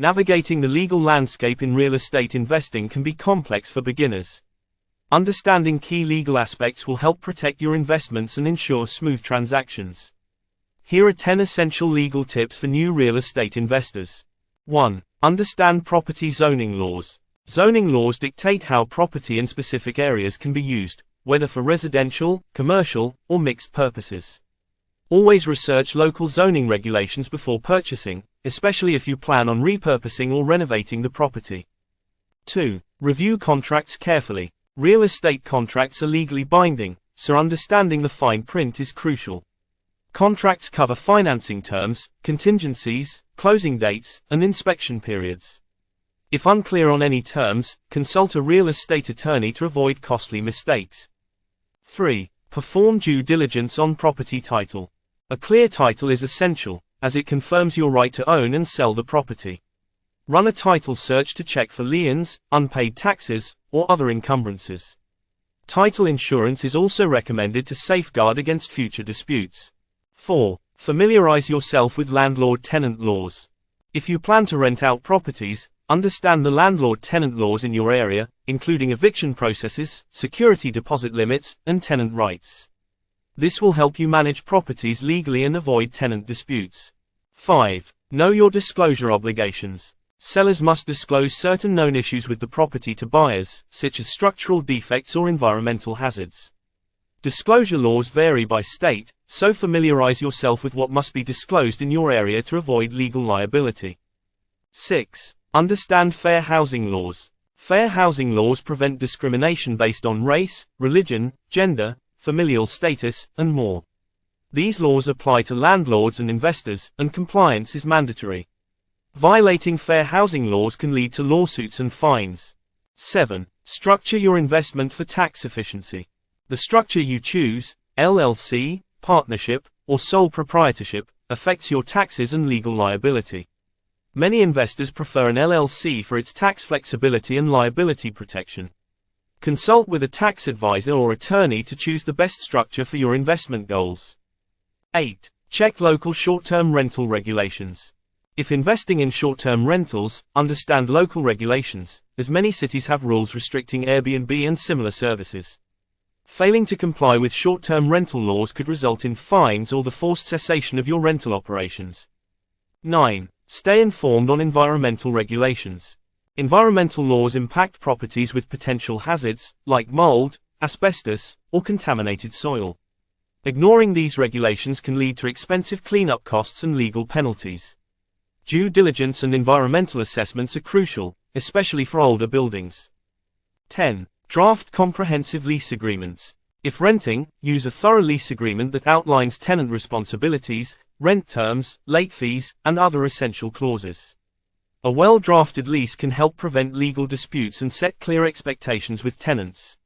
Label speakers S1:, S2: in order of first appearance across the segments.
S1: Navigating the legal landscape in real estate investing can be complex for beginners. Understanding key legal aspects will help protect your investments and ensure smooth transactions. Here are 10 essential legal tips for new real estate investors. 1. Understand property zoning laws. Zoning laws dictate how property in specific areas can be used, whether for residential, commercial, or mixed purposes. Always research local zoning regulations before purchasing, especially if you plan on repurposing or renovating the property. 2. Review contracts carefully. Real estate contracts are legally binding, so understanding the fine print is crucial. Contracts cover financing terms, contingencies, closing dates, and inspection periods. If unclear on any terms, consult a real estate attorney to avoid costly mistakes. 3. Perform due diligence on property title. A clear title is essential, as it confirms your right to own and sell the property. Run a title search to check for liens, unpaid taxes, or other encumbrances. Title insurance is also recommended to safeguard against future disputes. 4. Familiarize yourself with landlord-tenant laws. If you plan to rent out properties, understand the landlord-tenant laws in your area, including eviction processes, security deposit limits, and tenant rights. This will help you manage properties legally and avoid tenant disputes. 5. Know your disclosure obligations. Sellers must disclose certain known issues with the property to buyers, such as structural defects or environmental hazards. Disclosure laws vary by state, so familiarize yourself with what must be disclosed in your area to avoid legal liability. 6. Understand fair housing laws. Fair housing laws prevent discrimination based on race, religion, gender, familial status, and more. These laws apply to landlords and investors, and compliance is mandatory. Violating fair housing laws can lead to lawsuits and fines. 7. Structure your investment for tax efficiency. The structure you choose, LLC, partnership, or sole proprietorship, affects your taxes and legal liability. Many investors prefer an LLC for its tax flexibility and liability protection. Consult with a tax advisor or attorney to choose the best structure for your investment goals. 8. Check local short-term rental regulations. If investing in short-term rentals, understand local regulations, as many cities have rules restricting Airbnb and similar services. Failing to comply with short-term rental laws could result in fines or the forced cessation of your rental operations. 9. Stay informed on environmental regulations. Environmental laws impact properties with potential hazards, like mold, asbestos, or contaminated soil. Ignoring these regulations can lead to expensive cleanup costs and legal penalties. Due diligence and environmental assessments are crucial, especially for older buildings. 10. Draft comprehensive lease agreements. If renting, use a thorough lease agreement that outlines tenant responsibilities, rent terms, late fees, and other essential clauses. A well-drafted lease can help prevent legal disputes and set clear expectations with tenants.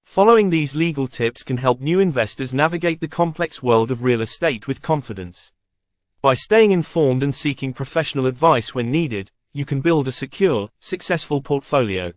S1: Following these legal tips can help new investors navigate the complex world of real estate with confidence. By staying informed and seeking professional advice when needed, you can build a secure, successful portfolio.